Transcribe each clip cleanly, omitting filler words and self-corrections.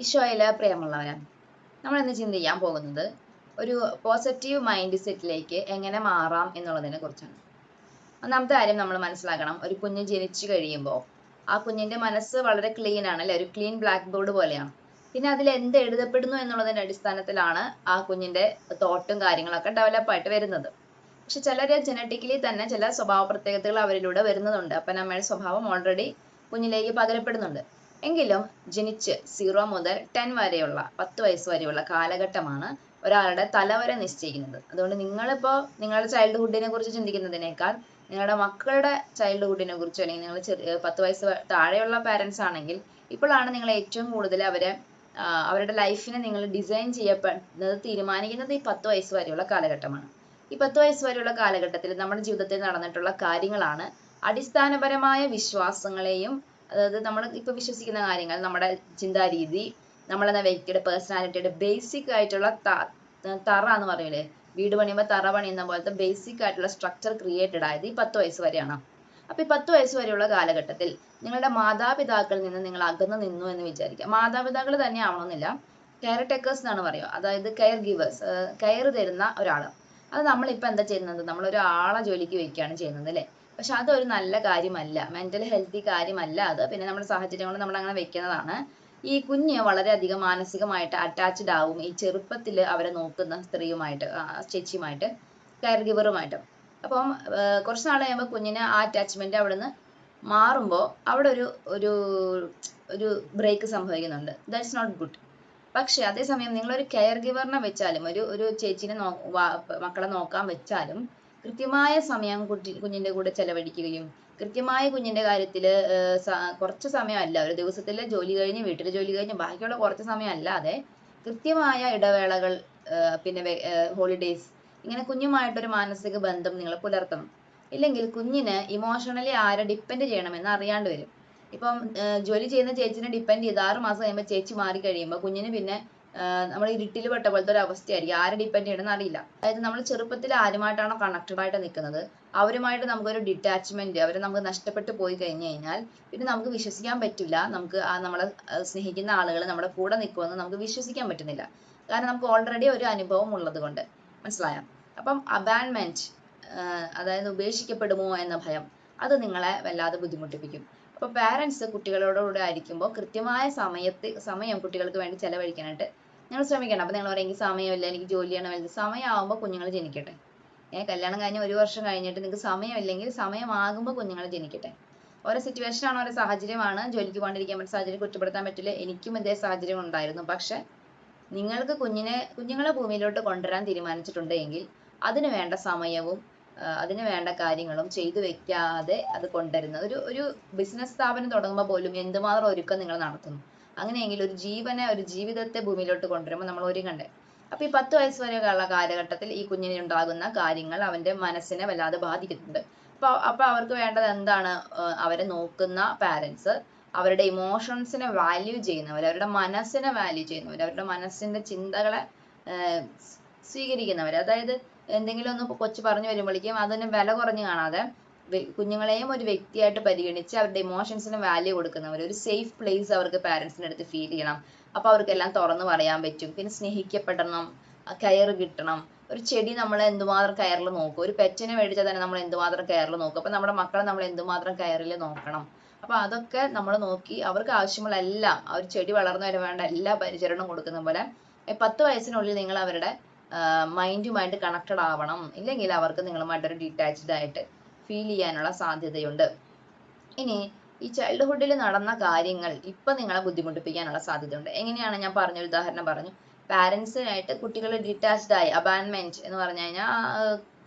ഈശോയിലെ പ്രിയമുള്ളവരാണ്. നമ്മൾ ഇന്ന് ചിന്തിക്കാൻ പോകുന്നത് ഒരു പോസിറ്റീവ് മൈൻഡ് സെറ്റിലേക്ക് എങ്ങനെ മാറാം എന്നുള്ളതിനെ കുറിച്ചാണ്. ഒന്നാമത്തെ കാര്യം നമ്മൾ മനസ്സിലാക്കണം, ഒരു കുഞ്ഞ് ജനിച്ചു കഴിയുമ്പോൾ ആ കുഞ്ഞിന്റെ മനസ്സ് വളരെ ക്ലീൻ ആണ് അല്ലെ, ഒരു ക്ലീൻ ബ്ലാക്ക് ബോർഡ് പോലെയാണ്. പിന്നെ അതിൽ എന്ത് എഴുതപ്പെടുന്നു എന്നുള്ളതിന്റെ അടിസ്ഥാനത്തിലാണ് ആ കുഞ്ഞിന്റെ തോട്ടും കാര്യങ്ങളൊക്കെ ഡെവലപ്പായിട്ട് വരുന്നത്. പക്ഷെ ചിലര് ജനറ്റിക്കലി തന്നെ ചില സ്വഭാവ പ്രത്യേകതകൾ അവരിലൂടെ വരുന്നതുണ്ട്. അപ്പനമ്മയുടെ സ്വഭാവം ഓൾറെഡി കുഞ്ഞിലേക്ക് പകരപ്പെടുന്നുണ്ട്. എങ്കിലും ജനിച്ച് 0 മുതൽ 10 വരെയുള്ള 10 വയസ്സ് വരെയുള്ള കാലഘട്ടമാണ് ഒരാളുടെ തലവര നിശ്ചയിക്കുന്നത്. അതുകൊണ്ട് നിങ്ങളിപ്പോ നിങ്ങളുടെ ചൈൽഡ്ഹുഡിനെ കുറിച്ച് ചിന്തിക്കുന്നതിനേക്കാൾ നിങ്ങളുടെ മക്കളുടെ ചൈൽഡ്ഹുഡിനെ കുറിച്ച്, അല്ലെങ്കിൽ നിങ്ങൾ 10 വയസ്സ് താഴെയുള്ള പാരന്റ്സ് ആണെങ്കിൽ ഇപ്പോഴാണ് നിങ്ങൾ ഏറ്റവും കൂടുതൽ അവരുടെ ലൈഫിനെ നിങ്ങൾ ഡിസൈൻ ചെയ്യപ്പെടുന്നത്, തീരുമാനിക്കുന്നത് ഈ 10 വയസ്സ് വരെയുള്ള കാലഘട്ടമാണ്. ഈ 10 വയസ്സ് വരെയുള്ള കാലഘട്ടത്തിൽ നമ്മുടെ ജീവിതത്തിൽ നടന്നിട്ടുള്ള കാര്യങ്ങളാണ് അടിസ്ഥാനപരമായ വിശ്വാസങ്ങളെയും, അതായത് നമ്മൾ ഇപ്പൊ വിശ്വസിക്കുന്ന കാര്യങ്ങൾ, നമ്മുടെ ചിന്താരീതി, നമ്മളെന്ന വ്യക്തിയുടെ പേഴ്സണാലിറ്റിയുടെ ബേസിക് ആയിട്ടുള്ള തറ എന്ന് പറയൂലേ, വീട് പണിയുമ്പോൾ തറ പണിയുന്ന പോലത്തെ ബേസിക് ആയിട്ടുള്ള സ്ട്രക്ചർ ക്രിയേറ്റഡ് ആയത് ഈ 10 വയസ്സ് വരെയാണ്. അപ്പൊ ഈ 10 വയസ്സ് വരെയുള്ള കാലഘട്ടത്തിൽ നിങ്ങളുടെ മാതാപിതാക്കളിൽ നിന്ന് നിങ്ങൾ അകന്നു നിന്നു എന്ന് വിചാരിക്കുക. മാതാപിതാക്കൾ തന്നെ ആവണമെന്നില്ല, കെയർ ടേക്കേഴ്സ് എന്നാണ് പറയുക, അതായത് കെയർ ഗിവേഴ്സ്, കെയർ തരുന്ന ഒരാള്. അത് നമ്മളിപ്പോൾ എന്താ ചെയ്യുന്നത്, നമ്മളൊരു ആളെ ജോലിക്ക് വെക്കുകയാണ് ചെയ്യുന്നത് അല്ലേ. പക്ഷെ അതൊരു നല്ല കാര്യമല്ല, മെന്റൽ ഹെൽത്തി കാര്യമല്ല അത്. പിന്നെ നമ്മുടെ സാഹചര്യം കൊണ്ട് നമ്മൾ അങ്ങനെ വെക്കുന്നതാണ്. ഈ കുഞ്ഞ് വളരെയധികം മാനസികമായിട്ട് അറ്റാച്ച്ഡ് ആവും ഈ ചെറുപ്പത്തിൽ അവരെ നോക്കുന്ന സ്ത്രീയുമായിട്ട്, ചേച്ചിയുമായിട്ട്, കെയർ ഗിവറുമായിട്ട്. അപ്പം കുറച്ച് നാൾ കഴിയുമ്പോൾ കുഞ്ഞിന് ആ അറ്റാച്ച്മെന്റ് അവിടെ നിന്ന് മാറുമ്പോൾ അവിടെ ഒരു ഒരു ഒരു ബ്രേക്ക് സംഭവിക്കുന്നുണ്ട്. That's not good. പക്ഷെ അതേസമയം നിങ്ങളൊരു കെയർ ഗിവറിനെ വെച്ചാലും, ഒരു ചേച്ചിനെ മക്കളെ നോക്കാൻ വെച്ചാലും കൃത്യമായ സമയം കുഞ്ഞിന്റെ കൂടെ ചെലവഴിക്കുകയും കൃത്യമായ കുഞ്ഞിന്റെ കാര്യത്തിൽ കുറച്ച് സമയമല്ല, ഒരു ദിവസത്തിലെ ജോലി കഴിഞ്ഞ് വീട്ടിലെ ജോലി കഴിഞ്ഞ് ബാക്കിയുള്ള കുറച്ച് സമയം അല്ലാതെ കൃത്യമായ ഇടവേളകൾ, പിന്നെ ഹോളിഡേയ്സ്, ഇങ്ങനെ കുഞ്ഞുമായിട്ടൊരു മാനസിക ബന്ധം നിങ്ങൾ പുലർത്തണം. ഇല്ലെങ്കിൽ കുഞ്ഞിന് ഇമോഷണലി ആരെ ഡിപ്പെൻഡ് ചെയ്യണമെന്ന് അറിയാണ്ട് വരും. ഇപ്പം ജോലി ചെയ്യുന്ന ചേച്ചിനെ ഡിപ്പെൻഡ് ചെയ്ത് 6 മാസം കഴിയുമ്പോൾ ചേച്ചി മാറി കഴിയുമ്പോൾ കുഞ്ഞിന് പിന്നെ നമ്മൾ ഇരുട്ടിൽ പെട്ട പോലത്തെ ഒരു അവസ്ഥയായിരിക്കും. ആരെ ഡിപ്പെൻഡ് ചെയ്യണമെന്ന് അറിയില്ല. അതായത് നമ്മൾ ചെറുപ്പത്തിൽ ആരുമായിട്ടാണോ കണക്റ്റഡ് ആയിട്ട് നിൽക്കുന്നത് അവരുമായിട്ട് നമുക്കൊരു ഡിറ്റാച്ച്മെന്റ്, അവരെ നമുക്ക് നഷ്ടപ്പെട്ടു പോയി കഴിഞ്ഞു കഴിഞ്ഞാൽ പിന്നെ നമുക്ക് വിശ്വസിക്കാൻ പറ്റില്ല. നമുക്ക് നമ്മളെ സ്നേഹിക്കുന്ന ആളുകൾ നമ്മുടെ കൂടെ നിൽക്കുമെന്ന് നമുക്ക് വിശ്വസിക്കാൻ പറ്റുന്നില്ല. കാരണം നമുക്ക് ഓൾറെഡി ഒരു അനുഭവം ഉള്ളത് കൊണ്ട്. മനസ്സിലായോ? അപ്പം അബാൻമെന്റ്, അതായത് ഉപേക്ഷിക്കപ്പെടുമോ എന്ന ഭയം, അത് നിങ്ങളെ വല്ലാതെ ബുദ്ധിമുട്ടിപ്പിക്കും. അപ്പോൾ പാരൻസ് കുട്ടികളോടുകൂടെ ആയിരിക്കുമ്പോൾ കൃത്യമായ സമയം കുട്ടികൾക്ക് വേണ്ടി ചെലവഴിക്കാനായിട്ട് നിങ്ങൾ ശ്രമിക്കണം. അപ്പോൾ നിങ്ങൾ പറയും എനിക്ക് സമയമില്ല, എനിക്ക് ജോലിയാണ് വലുത്. സമയമാകുമ്പോൾ കുഞ്ഞുങ്ങൾ ജനിക്കട്ടെ. കല്യാണം കഴിഞ്ഞ് 1 വർഷം കഴിഞ്ഞിട്ട് നിങ്ങൾക്ക് സമയമില്ലെങ്കിൽ സമയമാകുമ്പോൾ കുഞ്ഞുങ്ങൾ ജനിക്കട്ടെ. ഓരോ സിറ്റുവേഷനാണ്, ഓരോ സാഹചര്യമാണ്. ജോലിക്ക് പോകാണ്ടിരിക്കാൻ പറ്റുന്ന സാഹചര്യം കുറ്റപ്പെടുത്താൻ പറ്റില്ല. എനിക്കും ഇതേ സാഹചര്യം ഉണ്ടായിരുന്നു. പക്ഷെ നിങ്ങൾക്ക് കുഞ്ഞുങ്ങളെ ഭൂമിയിലോട്ട് കൊണ്ടുവരാൻ തീരുമാനിച്ചിട്ടുണ്ടെങ്കിൽ അതിന് വേണ്ട സമയവും അതിന് വേണ്ട കാര്യങ്ങളും ചെയ്തു വെക്കാതെ അത് കൊണ്ടുവരുന്നത്, ഒരു ബിസിനസ് സ്ഥാപനം തുടങ്ങുമ്പോൾ പോലും എന്തുമാത്രം ഒരുക്കം നിങ്ങൾ നടത്തുന്നു. അങ്ങനെയെങ്കിൽ ഒരു ജീവിതത്തെ ഭൂമിയിലോട്ട് കൊണ്ടുവരുമ്പോൾ നമ്മൾ ഒരുങ്ങണ്ടേ. അപ്പൊ ഈ 10 വയസ്സ് വരെയുള്ള കാലഘട്ടത്തിൽ ഈ കുഞ്ഞിന് ഉണ്ടാകുന്ന കാര്യങ്ങൾ അവന്റെ മനസ്സിനെ വല്ലാതെ ബാധിക്കുന്നുണ്ട്. അപ്പൊ അവർക്ക് വേണ്ടത് എന്താണ്? അവരെ നോക്കുന്ന പാരന്റ്സ് അവരുടെ ഇമോഷൻസിനെ വാല്യൂ ചെയ്യുന്നവർ, അവരുടെ മനസ്സിനെ വാല്യൂ ചെയ്യുന്നവർ, അവരുടെ മനസ്സിന്റെ ചിന്തകളെ സ്വീകരിക്കുന്നവർ. അതായത് എന്തെങ്കിലും ഒന്ന് കൊച്ചു പറഞ്ഞു വരുമ്പോഴേക്കും അതിന് വില കുറഞ്ഞു കാണാതെ കുഞ്ഞുങ്ങളെയും ഒരു വ്യക്തിയായിട്ട് പരിഗണിച്ച് അവരുടെ ഇമോഷൻസിന് വാല്യൂ കൊടുക്കുന്നവർ. ഒരു സേഫ് പ്ലേസ് അവർക്ക് പാരന്റ്സിന്റെ അടുത്ത് ഫീൽ ചെയ്യണം. അപ്പൊ അവർക്കെല്ലാം തുറന്നു പറയാൻ പറ്റും. പിന്നെ സ്നേഹിക്കപ്പെടണം, കെയർ കിട്ടണം. ഒരു ചെടി നമ്മൾ എന്തുമാത്രം കെയറിൽ നോക്കും, ഒരു പെറ്റിനെ മേടിച്ചാൽ തന്നെ നമ്മൾ എന്തുമാത്രം കെയറിൽ നോക്കും. അപ്പൊ നമ്മുടെ മക്കളെ നമ്മൾ എന്തുമാത്രം കെയറിൽ നോക്കണം. അപ്പൊ അതൊക്കെ നമ്മൾ നോക്കി അവർക്ക് ആവശ്യമുള്ള എല്ലാം, ആ ഒരു ചെടി വളർന്നു വരെ വേണ്ട എല്ലാ പരിചരണവും കൊടുക്കുന്ന പോലെ 10 വയസ്സിനുള്ളിൽ നിങ്ങൾ അവരുടെ മൈൻഡുമായിട്ട് കണക്റ്റഡ് ആവണം. ഇല്ലെങ്കിൽ അവർക്ക് നിങ്ങളുമായിട്ടൊരു ഡിറ്റാച്ച്ഡ് ആയിട്ട് ഫീൽ ചെയ്യാനുള്ള സാധ്യതയുണ്ട്. ഇനി ഈ ചൈൽഡ്ഹുഡിൽ നടന്ന കാര്യങ്ങൾ ഇപ്പൊ നിങ്ങളെ ബുദ്ധിമുട്ടിപ്പിക്കാനുള്ള സാധ്യതയുണ്ട്. എങ്ങനെയാണ്? ഞാൻ പറഞ്ഞൊരു ഉദാഹരണം പറഞ്ഞു. പാരന്റ്സിനായിട്ട് കുട്ടികൾ ഡിറ്റാച്ച്ഡ് ആയി, അബാൻമെന്റ് എന്ന് പറഞ്ഞു കഴിഞ്ഞാൽ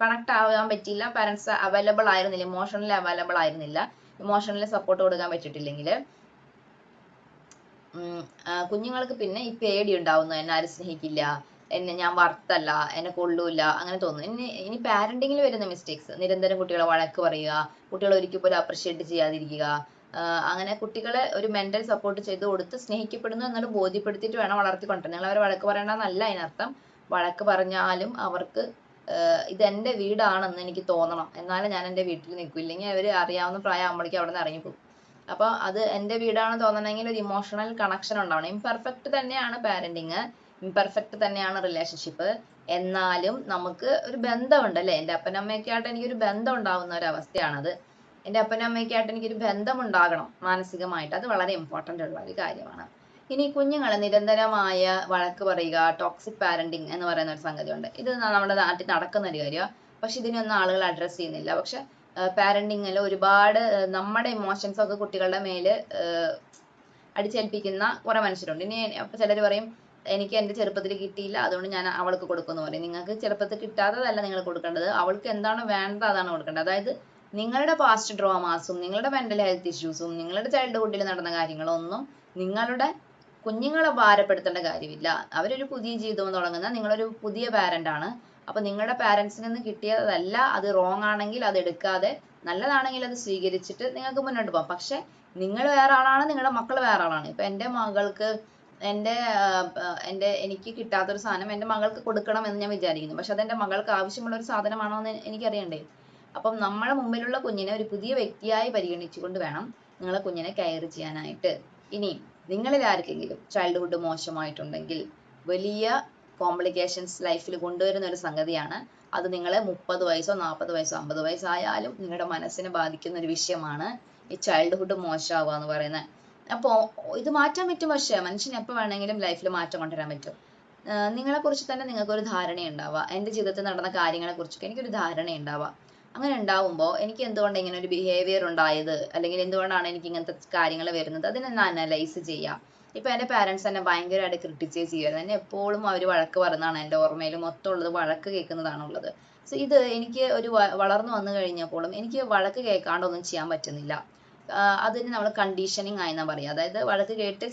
കണക്ട് ആവാൻ പറ്റിയില്ല, പാരന്റ്സ് അവൈലബിൾ ആയിരുന്നില്ല, ഇമോഷണലി അവൈലബിൾ ആയിരുന്നില്ല. ഇമോഷണലി സപ്പോർട്ട് കൊടുക്കാൻ പറ്റിയിട്ടില്ലെങ്കിൽ കുഞ്ഞുങ്ങൾക്ക് പിന്നെ ഈ പേടി ഉണ്ടാവുന്നു, എന്നെ ആരും സ്നേഹിക്കില്ല, ഞാൻ വರ್ತല്ല, എന്നെ കൊള്ളൂല, അങ്ങനെ തോന്നുന്നു. ഇനി പാരന്റിങ്ങിൽ വരുന്ന മിസ്റ്റേക്സ്, നിരന്തരം കുട്ടികളെ വഴക്ക് പറയുക, കുട്ടികളെ ഒരിക്കൽ പോലും അപ്രിഷിയേറ്റ് ചെയ്യാതിരിക്കുക, അങ്ങനെ കുട്ടികളെ ഒരു മെന്റൽ സപ്പോർട്ട് ചെയ്ത് കൊടുത്ത് സ്നേഹിക്കപ്പെടുന്നു എന്നാണ് ബോധ്യപ്പെടുത്തിയിട്ട് വേണം വളർത്തിക്കൊണ്ടുവരാൻ. നിങ്ങൾ അവരെ വഴക്ക് പറയണമെന്നല്ല അതിനർത്ഥം. വഴക്ക് പറഞ്ഞാലും അവർക്ക് ഇതെന്റെ വീടാണെന്ന് എനിക്ക് തോന്നണം, എന്നാലും ഞാൻ എൻ്റെ വീട്ടിൽ നിൽക്കും. ഇല്ലെങ്കിൽ അവർ അറിയാവുന്ന പ്രായമാകുമ്പോഴേക്കും അവിടെ നിന്ന് ഇറങ്ങിപ്പോകും. അപ്പൊ അത് എൻ്റെ വീടാണെന്ന് തോന്നണമെങ്കിൽ ഒരു ഇമോഷണൽ കണക്ഷൻ ഉണ്ടാവണം. ഇംപെർഫെക്റ്റ് തന്നെയാണ് പാരന്റിങ്, ഇംപെർഫെക്റ്റ് തന്നെയാണ് റിലേഷൻഷിപ്പ്. എന്നാലും നമുക്ക് ഒരു ബന്ധമുണ്ട് അല്ലേ? എൻ്റെ അപ്പനമ്മയൊക്കെ ആയിട്ട് എനിക്കൊരു ബന്ധം ഉണ്ടാവുന്ന ഒരു അവസ്ഥയാണത്. എൻ്റെ അപ്പനമ്മയൊക്കെ ആയിട്ട് എനിക്കൊരു ബന്ധം ഉണ്ടാകണം മാനസികമായിട്ട്. അത് വളരെ ഇമ്പോർട്ടൻ്റ് ഉള്ള ഒരു കാര്യമാണ്. ഇനി കുഞ്ഞുങ്ങളെ നിരന്തരമായ വഴക്ക് പറയുക, ടോക്സിക് പാരന്റിങ് എന്ന് പറയുന്ന ഒരു സംഗതിയുണ്ട്. ഇത് നമ്മുടെ നാട്ടിൽ നടക്കുന്ന ഒരു കാര്യമാണ്. പക്ഷെ ഇതിനൊന്നും ആളുകൾ അഡ്രസ്സ് ചെയ്യുന്നില്ല. പക്ഷെ പാരന്റിങ്ങിൽ ഒരുപാട് നമ്മുടെ ഇമോഷൻസ് ഒക്കെ കുട്ടികളുടെ മേല് അടിച്ചേൽപ്പിക്കുന്ന കുറെ മനുഷ്യരുണ്ട്. ഇനി അപ്പൊ ചിലർ പറയും എനിക്ക് എൻ്റെ ചെറുപ്പത്തിൽ കിട്ടിയില്ല, അതുകൊണ്ട് ഞാൻ അവൾക്ക് കൊടുക്കുമെന്ന് പറയും. നിങ്ങൾക്ക് ചെറുപ്പത്തിൽ കിട്ടാത്തതല്ല നിങ്ങൾ കൊടുക്കേണ്ടത്, അവൾക്ക് എന്താണ് വേണ്ടത് അതാണ് കൊടുക്കേണ്ടത്. അതായത് നിങ്ങളുടെ പാസ്റ്റ് ഡ്രാമാസും നിങ്ങളുടെ മെന്റൽ ഹെൽത്ത് ഇഷ്യൂസും നിങ്ങളുടെ ചൈൽഡ്ഹുഡിൽ നടന്ന കാര്യങ്ങളൊന്നും നിങ്ങളുടെ കുഞ്ഞുങ്ങളെ ഭാരപ്പെടുത്തേണ്ട കാര്യമില്ല. അവരൊരു പുതിയ ജീവിതം തുടങ്ങുന്ന നിങ്ങളൊരു പുതിയ പാരന്റ് ആണ്. അപ്പൊ നിങ്ങളുടെ പാരന്റ്സിൽ നിന്ന് കിട്ടിയതല്ല, അത് റോങ് ആണെങ്കിൽ അത് എടുക്കാതെ നല്ലതാണെങ്കിൽ അത് സ്വീകരിച്ചിട്ട് നിങ്ങൾക്ക് മുന്നോട്ട് പോകാം. പക്ഷെ നിങ്ങൾ വേറെ ആളാണ്, നിങ്ങളുടെ മക്കൾ വേറെ ആളാണ്. ഇപ്പൊ എൻ്റെ മകൾക്ക് എനിക്ക് കിട്ടാത്തൊരു സാധനം എൻ്റെ മകൾക്ക് കൊടുക്കണം എന്ന് ഞാൻ വിചാരിക്കുന്നു. പക്ഷെ അതെൻ്റെ മകൾക്ക് ആവശ്യമുള്ള ഒരു സാധനമാണോ എന്ന് എനിക്കറിയണ്ടേ? അപ്പം നമ്മുടെ മുമ്പിലുള്ള കുഞ്ഞിനെ ഒരു പുതിയ വ്യക്തിയായി പരിഗണിച്ചുകൊണ്ട് വേണം നിങ്ങളെ കുഞ്ഞിനെ കെയർ ചെയ്യാനായിട്ട്. ഇനി നിങ്ങളിൽ ആർക്കെങ്കിലും ചൈൽഡ്ഹുഡ് മോശമായിട്ടുണ്ടെങ്കിൽ വലിയ കോംപ്ലിക്കേഷൻസ് ലൈഫിൽ കൊണ്ടുവരുന്ന ഒരു സംഗതിയാണ് അത്. നിങ്ങൾ 30 വയസ്സോ 40 വയസ്സോ 50 വയസ്സായാലും നിങ്ങളുടെ മനസ്സിനെ ബാധിക്കുന്ന ഒരു വിഷയമാണ് ഈ ചൈൽഡ്ഹുഡ് മോശമാവുക എന്ന് പറയുന്നത്. അപ്പോൾ ഇത് മാറ്റാൻ പറ്റും. പക്ഷേ മനുഷ്യന് എപ്പോൾ വേണമെങ്കിലും ലൈഫിൽ മാറ്റം കൊണ്ടുവരാൻ പറ്റും. നിങ്ങളെ കുറിച്ച് തന്നെ നിങ്ങൾക്കൊരു ധാരണയുണ്ടാവുക, എൻ്റെ ജീവിതത്തിൽ നടന്ന കാര്യങ്ങളെ കുറിച്ചൊക്കെ എനിക്കൊരു ധാരണയുണ്ടാവുക. അങ്ങനെ ഉണ്ടാവുമ്പോൾ എനിക്ക് എന്തുകൊണ്ട് ഇങ്ങനെ ഒരു ബിഹേവിയർ ഉണ്ടായത്, അല്ലെങ്കിൽ എന്തുകൊണ്ടാണ് എനിക്ക് ഇങ്ങനത്തെ കാര്യങ്ങൾ വരുന്നത്, അതിനൊന്ന് അനലൈസ് ചെയ്യാം. ഇപ്പൊ എൻ്റെ പാരന്റ്സ് എന്നെ ഭയങ്കരമായിട്ട് ക്രിട്ടിസൈസ് ചെയ്യുമായിരുന്നു. എന്നെ എപ്പോഴും അവർ വഴക്ക് പറയുന്നതാണ്. എൻ്റെ ഓർമ്മയിൽ മൊത്തം ഉള്ളത് വഴക്ക് കേൾക്കുന്നതാണുള്ളത്. സോ ഇത് എനിക്ക് ഒരു വളർന്നു വന്നു കഴിഞ്ഞപ്പോഴും എനിക്ക് വഴക്ക് കേൾക്കാണ്ടൊന്നും ചെയ്യാൻ പറ്റുന്നില്ല. അതിന് നമ്മൾ കണ്ടീഷനിങ് ആയി എന്നാ പറയുക. അതായത് വഴക്ക് കേട്ട്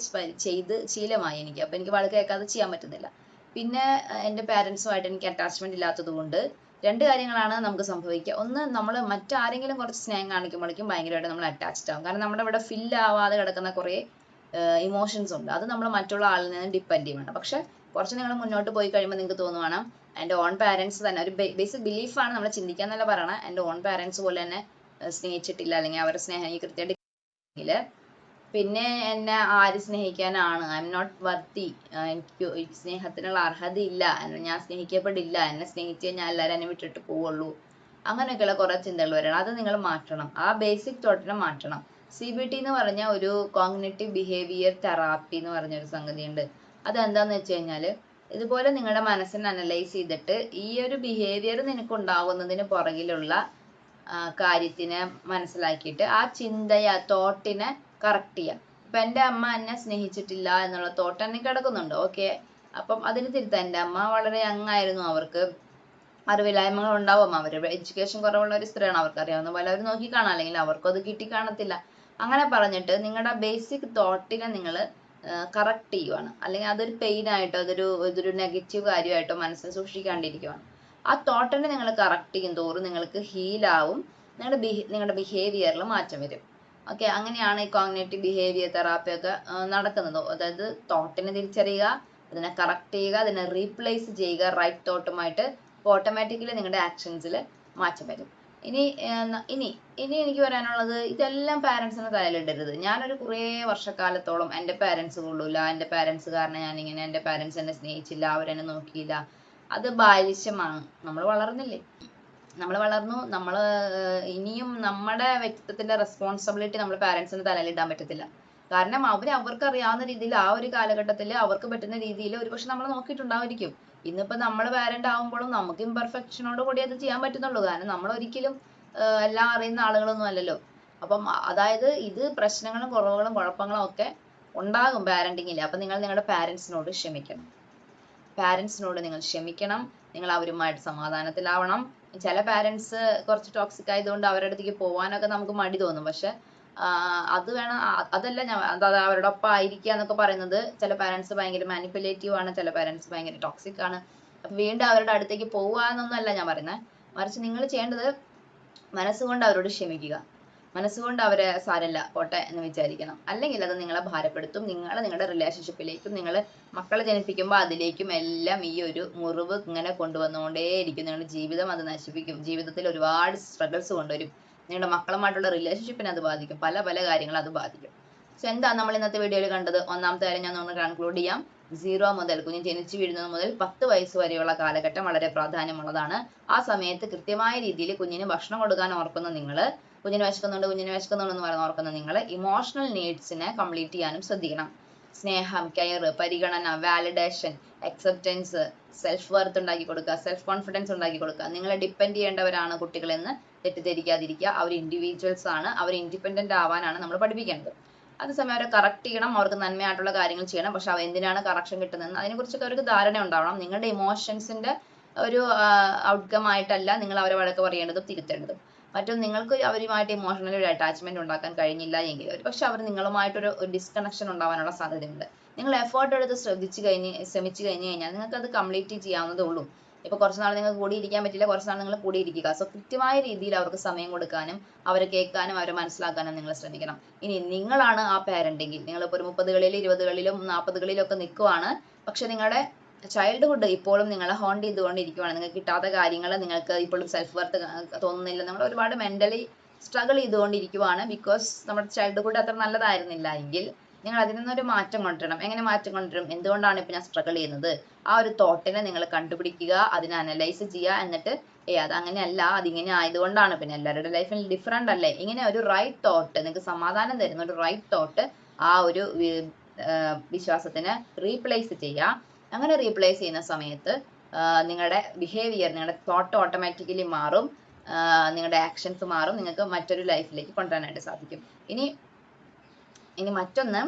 ചെയ്ത് ശീലമായി എനിക്ക്. അപ്പൊ എനിക്ക് വഴക്ക് കേൾക്കാതെ ചെയ്യാൻ പറ്റുന്നില്ല. പിന്നെ എൻ്റെ പാരന്റ്സുമായിട്ട് എനിക്ക് അറ്റാച്ച്മെന്റ് ഇല്ലാത്തത് കൊണ്ട് രണ്ട് കാര്യങ്ങളാണ് നമുക്ക് സംഭവിക്കുക. ഒന്ന്, നമ്മൾ മറ്റാരെങ്കിലും കുറച്ച് സ്നേഹം കാണിക്കുമ്പോഴേക്കും ഭയങ്കരമായിട്ട് നമ്മൾ അറ്റാച്ച്ഡ് ആവും. കാരണം നമ്മുടെ ഇവിടെ ഫില്ല് ആവാതെ കിടക്കുന്ന കുറേ ഇമോഷൻസ് ഉണ്ട്. അത് നമ്മൾ മറ്റുള്ള ആളിൽ നിന്ന് ഡിപ്പെൻഡ് ചെയ്യണം. പക്ഷെ കുറച്ച് നിങ്ങൾ മുന്നോട്ട് പോയി കഴിയുമ്പോൾ നിങ്ങൾക്ക് തോന്നുവാണ് എൻ്റെ ഓൺ പാരന്റ്സ് തന്നെ, ഒരു ബേസിക് ബിലീഫാണ്, നമ്മൾ ചിന്തിക്കാന്നല്ല പറയണേ, എൻ്റെ ഓൺ പാരന്റ്സ് പോലെ തന്നെ സ്നേഹിച്ചിട്ടില്ല, അല്ലെങ്കിൽ അവരുടെ സ്നേഹം എനിക്ക് കൃത്യമായിട്ട് പിന്നെ എന്നെ ആര് സ്നേഹിക്കാനാണ്, ഐ എം നോട്ട് വർത്തി, എനിക്ക് സ്നേഹത്തിനുള്ള അർഹതയില്ല, ഞാൻ സ്നേഹിക്കപ്പെടില്ല, എന്നെ സ്നേഹിച്ച് ഞാൻ എല്ലാവരും എന്നെ വിട്ടിട്ട് പോവുള്ളൂ, അങ്ങനെയൊക്കെയുള്ള കുറെ ചിന്തകൾ വരണം. അത് നിങ്ങൾ മാറ്റണം. ആ ബേസിക് തോട്ടിനെ മാറ്റണം. CBT എന്ന് പറഞ്ഞ ഒരു കോഗ്നിറ്റീവ് ബിഹേവിയർ തെറാപ്പി എന്ന് പറഞ്ഞൊരു സംഗതിയുണ്ട്. അതെന്താന്ന് വെച്ച് കഴിഞ്ഞാൽ ഇതുപോലെ നിങ്ങളുടെ മനസ്സിനെ അനലൈസ് ചെയ്തിട്ട് ഈ ഒരു ബിഹേവിയർ നിനക്ക് ഉണ്ടാകുന്നതിന് പുറകിലുള്ള കാര്യത്തിനെ മനസ്സിലാക്കിയിട്ട് ആ ചിന്തയെ, തോട്ടിനെ കറക്റ്റ് ചെയ്യാം. ഇപ്പൊ എൻ്റെ അമ്മ എന്നെ സ്നേഹിച്ചിട്ടില്ല എന്നുള്ള തോട്ട് എന്നെ കിടക്കുന്നുണ്ട്. ഓക്കെ, അപ്പം അതിന് തിരുത്താം. എൻ്റെ അമ്മ വളരെ യങ് ആയിരുന്നു, അവർക്ക് അറിവില്ലായ്മകൾ ഉണ്ടാവും, അവരുടെ എഡ്യൂക്കേഷൻ കുറവുള്ള ഒരു സ്ത്രീയാണ്, അവർക്ക് അറിയാവുന്ന പോലെ അവർ നോക്കി കാണാം, അല്ലെങ്കിൽ അവർക്കും അത് കിട്ടി കാണത്തില്ല. അങ്ങനെ പറഞ്ഞിട്ട് നിങ്ങളുടെ ബേസിക് തോട്ടിനെ നിങ്ങൾ കറക്റ്റ് ചെയ്യുവാണ്. അല്ലെങ്കിൽ അതൊരു പെയിൻ ആയിട്ടോ ഇതൊരു നെഗറ്റീവ് കാര്യമായിട്ടോ മനസ്സിൽ സൂക്ഷിക്കാണ്ടിരിക്കുവാണ്. ആ തോട്ടിനെ നിങ്ങൾ കറക്റ്റ് ചെയ്യും തോറും നിങ്ങൾക്ക് ഹീലാവും, നിങ്ങളുടെ ബിഹേവിയറിൽ മാറ്റം വരും. ഓക്കെ, അങ്ങനെയാണ് ഈ കോഗ്നിറ്റീവ് ബിഹേവിയർ തെറാപ്പി ഒക്കെ നടക്കുന്നത്. അതായത് തോട്ടിനെ തിരിച്ചറിയുക, അതിനെ കറക്റ്റ് ചെയ്യുക, അതിനെ റീപ്ലേസ് ചെയ്യുക റൈറ്റ് തോട്ടുമായിട്ട്. അപ്പോൾ ഓട്ടോമാറ്റിക്കലി നിങ്ങളുടെ ആക്ഷൻസിൽ മാറ്റം വരും. ഇനി ഇനി ഇനി എനിക്ക് പറയാനുള്ളത്, ഇതെല്ലാം പാരൻസിന് തലയിലിടരുത്. ഞാനൊരു കുറേ വർഷക്കാലത്തോളം എൻ്റെ പാരൻസ് കൊള്ളൂല, എൻ്റെ പാരൻസ് കാരണം ഞാനിങ്ങനെ, എൻ്റെ പാരൻസ് എന്നെ സ്നേഹിച്ചില്ല, അവരെന്നെ നോക്കിയില്ല, അത് ബാലിശ്യമാണ്. നമ്മൾ വളർന്നില്ലേ, നമ്മൾ വളർന്നു, നമ്മൾ ഇനിയും നമ്മുടെ വ്യക്തിത്വത്തിന്റെ റെസ്പോൺസിബിലിറ്റി നമ്മൾ പാരൻസിന് തലയിലിടാൻ പറ്റത്തില്ല. കാരണം അവർക്ക് അറിയാവുന്ന രീതിയിൽ ആ ഒരു കാലഘട്ടത്തിൽ അവർക്ക് പറ്റുന്ന രീതിയിൽ ഒരുപക്ഷെ നമ്മൾ നോക്കിയിട്ടുണ്ടായിരിക്കും. ഇന്നിപ്പോ നമ്മൾ പാരന്റ് ആവുമ്പോഴും നമുക്ക് ഇംപെർഫെക്ഷനോട് കൂടി അത് ചെയ്യാൻ പറ്റുന്നുള്ളൂ. കാരണം നമ്മൾ ഒരിക്കലും എല്ലാം അറിയുന്ന ആളുകളൊന്നും അല്ലല്ലോ. അപ്പം അതായത് ഇത് പ്രശ്നങ്ങളും കുറവുകളും കുഴപ്പങ്ങളും ഒക്കെ ഉണ്ടാകും പാരന്റിങ്ങിൽ. അപ്പൊ നിങ്ങൾ നിങ്ങളുടെ പാരന്റ്സിനോട് ക്ഷമിക്കണം. പാരന്റ്സിനോട് നിങ്ങൾ ക്ഷമിക്കണം. നിങ്ങൾ അവരുമായിട്ട് സമാധാനത്തിലാവണം. ചില പാരന്റ്സ് കുറച്ച് ടോക്സിക് ആയതുകൊണ്ട് അവരുടെ അടുത്തേക്ക് പോകാനൊക്കെ നമുക്ക് മടി തോന്നും. പക്ഷെ അത് വേണം, അതല്ല ഞാൻ അതായത് അവരുടെ ഒപ്പം ആയിരിക്കുക എന്നൊക്കെ പറയുന്നത്. ചില പാരന്റ്സ് ഭയങ്കര മാനിപ്പുലേറ്റീവ് ആണ്, ചില പാരന്റ്സ് ഭയങ്കര ടോക്സിക് ആണ്. അപ്പൊ വീണ്ടും അവരുടെ അടുത്തേക്ക് പോവുക എന്നൊന്നുമല്ല ഞാൻ പറയുന്നത്. മറിച്ച് നിങ്ങൾ ചെയ്യേണ്ടത് മനസ്സുകൊണ്ട് അവരോട് ക്ഷമിക്കുക. മനസ്സുകൊണ്ട് അവരെ സാരല്ല പോട്ടെ എന്ന് വിചാരിക്കണം. അല്ലെങ്കിൽ അത് നിങ്ങളെ ഭാരപ്പെടുത്തും. നിങ്ങളുടെ റിലേഷൻഷിപ്പിലേക്കും നിങ്ങൾ മക്കളെ ജനിപ്പിക്കുമ്പോൾ അതിലേക്കും എല്ലാം ഈ ഒരു മുറിവ് ഇങ്ങനെ കൊണ്ടുവന്നുകൊണ്ടേയിരിക്കും. നിങ്ങളുടെ ജീവിതം അത് നശിപ്പിക്കും. ജീവിതത്തിൽ ഒരുപാട് സ്ട്രഗിൾസ് കൊണ്ടുവരും. നിങ്ങളുടെ മക്കളുമായിട്ടുള്ള റിലേഷൻഷിപ്പിനെ അത് ബാധിക്കും, പല പല കാര്യങ്ങൾ അത് ബാധിക്കും. സോ എന്താ നമ്മൾ ഇന്നത്തെ വീഡിയോയിൽ കണ്ടത്? ഒന്നാമത്തെ കാര്യം ഞാൻ ഒന്ന് കൺക്ലൂഡ് ചെയ്യാം. 0 മുതൽ, കുഞ്ഞ് ജനിച്ചു വീഴുന്നത് മുതൽ 10 വയസ്സ് വരെയുള്ള കാലഘട്ടം വളരെ പ്രാധാന്യമുള്ളതാണ്. ആ സമയത്ത് കൃത്യമായ രീതിയിൽ കുഞ്ഞിന് ഭക്ഷണം കൊടുക്കാൻ ഓർക്കുന്ന നിങ്ങൾ, കുഞ്ഞിന് വിശക്കുന്നുണ്ട് എന്ന് പറയുന്ന ഓർക്കുന്ന നിങ്ങൾ ഇമോഷണൽ നീഡ്സിനെ കംപ്ലീറ്റ് ചെയ്യാനും ശ്രദ്ധിക്കണം. സ്നേഹം, കെയർ, പരിഗണന, വാലിഡേഷൻ, അക്സെപ്റ്റൻസ്, സെൽഫ് വർത്ത് ഉണ്ടാക്കി കൊടുക്കുക, സെൽഫ് കോൺഫിഡൻസ് ഉണ്ടാക്കി കൊടുക്കുക. നിങ്ങളെ ഡിപ്പെൻഡ് ചെയ്യേണ്ടവരാണ് കുട്ടികളെന്ന് തെറ്റിദ്ധരിക്കാതിരിക്കുക. അവർ ഇൻഡിവിജ്വൽസ് ആണ്, അവർ ഇൻഡിപെൻഡന്റ് ആവാനാണ് നമ്മൾ പഠിപ്പിക്കേണ്ടത്. അതേസമയം അവരെ കറക്റ്റ് ചെയ്യണം, അവർക്ക് നന്മയായിട്ടുള്ള കാര്യങ്ങൾ ചെയ്യണം. പക്ഷെ അവ എന്തിനാണ് കറക്ഷൻ കിട്ടുന്നതെന്ന് അതിനെക്കുറിച്ചൊക്കെ അവർക്ക് ധാരണ ഉണ്ടാവണം. നിങ്ങളുടെ ഇമോഷൻസിന്റെ ഒരു ഔട്ട്കം ആയിട്ടല്ല നിങ്ങൾ അവരെ വഴക്ക് പറയേണ്ടതും തിരുത്തേണ്ടതും. മറ്റും നിങ്ങൾക്ക് അവരുമായിട്ട് ഇമോഷണൽ ഒരു അറ്റാച്ച്മെന്റ് ഉണ്ടാക്കാൻ കഴിഞ്ഞില്ല എങ്കിൽ ഒരു പക്ഷെ അവർ നിങ്ങളുമായിട്ടൊരു ഡിസ്കണക്ഷൻ ഉണ്ടാവാനുള്ള സാധ്യതയുണ്ട്. നിങ്ങൾ എഫേർട്ട് എടുത്ത് ശ്രമിച്ചു കഴിഞ്ഞു കഴിഞ്ഞാൽ നിങ്ങൾക്ക് അത് കംപ്ലീറ്റ് ചെയ്യാവുന്നതേ ഉള്ളൂ. ഇപ്പൊ കുറച്ച് നാൾ നിങ്ങൾക്ക് കൂടി ഇരിക്കാൻ പറ്റില്ല, കുറച്ച് നാൾ നിങ്ങൾ കൂടി ഇരിക്കുക. സോ കൃത്യമായ രീതിയിൽ അവർക്ക് സമയം കൊടുക്കാനും അവരെ കേൾക്കാനും അവരെ മനസ്സിലാക്കാനും നിങ്ങൾ ശ്രമിക്കണം. ഇനി നിങ്ങളാണ് ആ പാരന്റെങ്കിൽ, നിങ്ങളിപ്പോൾ ഒരു 30കളിലും 20കളിലും 40കളിലും ഒക്കെ നിൽക്കുവാണ്, പക്ഷെ നിങ്ങളുടെ ചൈൽഡ്ഹുഡ് ഇപ്പോഴും നിങ്ങളെ ഹോണ്ട് ചെയ്തുകൊണ്ടിരിക്കുവാണ്, നിങ്ങൾക്ക് കിട്ടാത്ത കാര്യങ്ങൾ നിങ്ങൾക്ക് ഇപ്പോഴും സെൽഫ് വർത്ത് തോന്നുന്നില്ല, നമ്മൾ ഒരുപാട് മെന്റലി സ്ട്രഗിൾ ചെയ്തുകൊണ്ടിരിക്കുവാണ്, ബിക്കോസ് നമ്മുടെ ചൈൽഡ്ഹുഡ് അത്ര നല്ലതായിരുന്നില്ല എങ്കിൽ നിങ്ങൾ അതിൽ നിന്നൊരു മാറ്റം കൊണ്ടുവരണം. എങ്ങനെ മാറ്റം കൊണ്ടുവരും? എന്തുകൊണ്ടാണ് ഇപ്പൊ ഞാൻ സ്ട്രഗിൾ ചെയ്യുന്നത്? ആ ഒരു തോട്ടിനെ നിങ്ങൾ കണ്ടുപിടിക്കുക, അതിനെ അനലൈസ് ചെയ്യുക, എന്നിട്ട് അത് അങ്ങനെയല്ല, അതിങ്ങനെ ആയതുകൊണ്ടാണ്, പിന്നെ എല്ലാവരുടെ ലൈഫിൽ ഡിഫറെന്റ് അല്ലേ, ഇങ്ങനെ ഒരു റൈറ്റ് തോട്ട്, നിങ്ങൾക്ക് സമാധാനം തരുന്ന ഒരു റൈറ്റ് തോട്ട് ആ ഒരു വിശ്വാസത്തിന് റീപ്ലേസ് ചെയ്യുക. അങ്ങനെ റീപ്ലേസ് ചെയ്യുന്ന സമയത്ത് നിങ്ങളുടെ ബിഹേവിയർ, നിങ്ങളുടെ തോട്ട് ഓട്ടോമാറ്റിക്കലി മാറും, നിങ്ങളുടെ ആക്ഷൻസ് മാറും, നിങ്ങൾക്ക് മറ്റൊരു ലൈഫിലേക്ക് കൊണ്ടുവരാനായിട്ട് സാധിക്കും. ഇനി മറ്റൊന്ന്,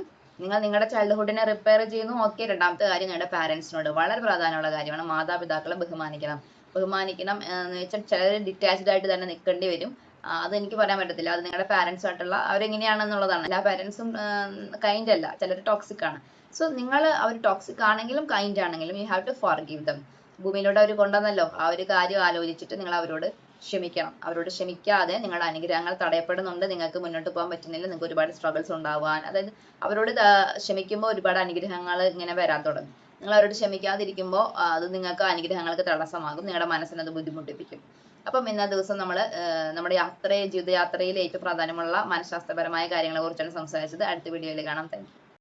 നിങ്ങൾ നിങ്ങളുടെ ചൈൽഡ്ഹുഡിനെ റിപ്പയർ ചെയ്യുന്നു, ഓക്കെ. രണ്ടാമത്തെ കാര്യം, നിങ്ങളുടെ പാരന്റ്സിനോട് വളരെ പ്രാധാന്യമുള്ള കാര്യമാണ്, മാതാപിതാക്കളെ ബഹുമാനിക്കണം എന്ന് വെച്ചാൽ ചിലർ ഡിറ്റാച്ച്ഡ് ആയിട്ട് തന്നെ നിൽക്കേണ്ടി വരും. അതെനിക്ക് പറയാൻ പറ്റത്തില്ല, അത് നിങ്ങളുടെ പാരന്റ്സ് ആയിട്ടുള്ള അവരെങ്ങനെയാണെന്നുള്ളതാണ്. എല്ലാ പാരന്റ്സും കൈൻഡ് അല്ല, ചിലർ ടോക്സിക് ആണ്. സോ നിങ്ങൾ അവർ ടോക്സിക് ആണെങ്കിലും കൈൻഡ് ആണെങ്കിലും you have to forgive them. ഭൂമിയിലൂടെ അവർ കൊണ്ടുവന്നല്ലോ, ആ ഒരു കാര്യം ആലോചിച്ചിട്ട് നിങ്ങൾ അവരോട് ക്ഷമിക്കണം. അവരോട് ക്ഷമിക്കാതെ നിങ്ങളുടെ അനുഗ്രഹങ്ങൾ തടയപ്പെടുന്നുണ്ട്, നിങ്ങൾക്ക് മുന്നോട്ട് പോകാൻ പറ്റുന്നില്ല, നിങ്ങൾക്ക് ഒരുപാട് സ്ട്രഗിൾസ് ഉണ്ടാവാൻ, അതായത് അവരോട് ക്ഷമിക്കുമ്പോൾ ഒരുപാട് അനുഗ്രഹങ്ങൾ ഇങ്ങനെ വരാൻ തുടങ്ങും. നിങ്ങൾ അവരോട് ക്ഷമിക്കാതിരിക്കുമ്പോൾ അത് നിങ്ങൾക്ക് അനുഗ്രഹങ്ങൾക്ക് തടസ്സമാകും, നിങ്ങളുടെ മനസ്സിനെ അത് ബുദ്ധിമുട്ടിപ്പിക്കും. അപ്പം ഇന്നത്തെ ദിവസം നമ്മൾ നമ്മുടെ ജീവിതയാത്രയിൽ ഏറ്റവും പ്രാധാന്യമുള്ള മനഃശാസ്ത്രപരമായ കാര്യങ്ങളെ കുറിച്ചാണ് സംസാരിച്ചത്. അടുത്ത വീഡിയോയിൽ കാണാം. Thank you.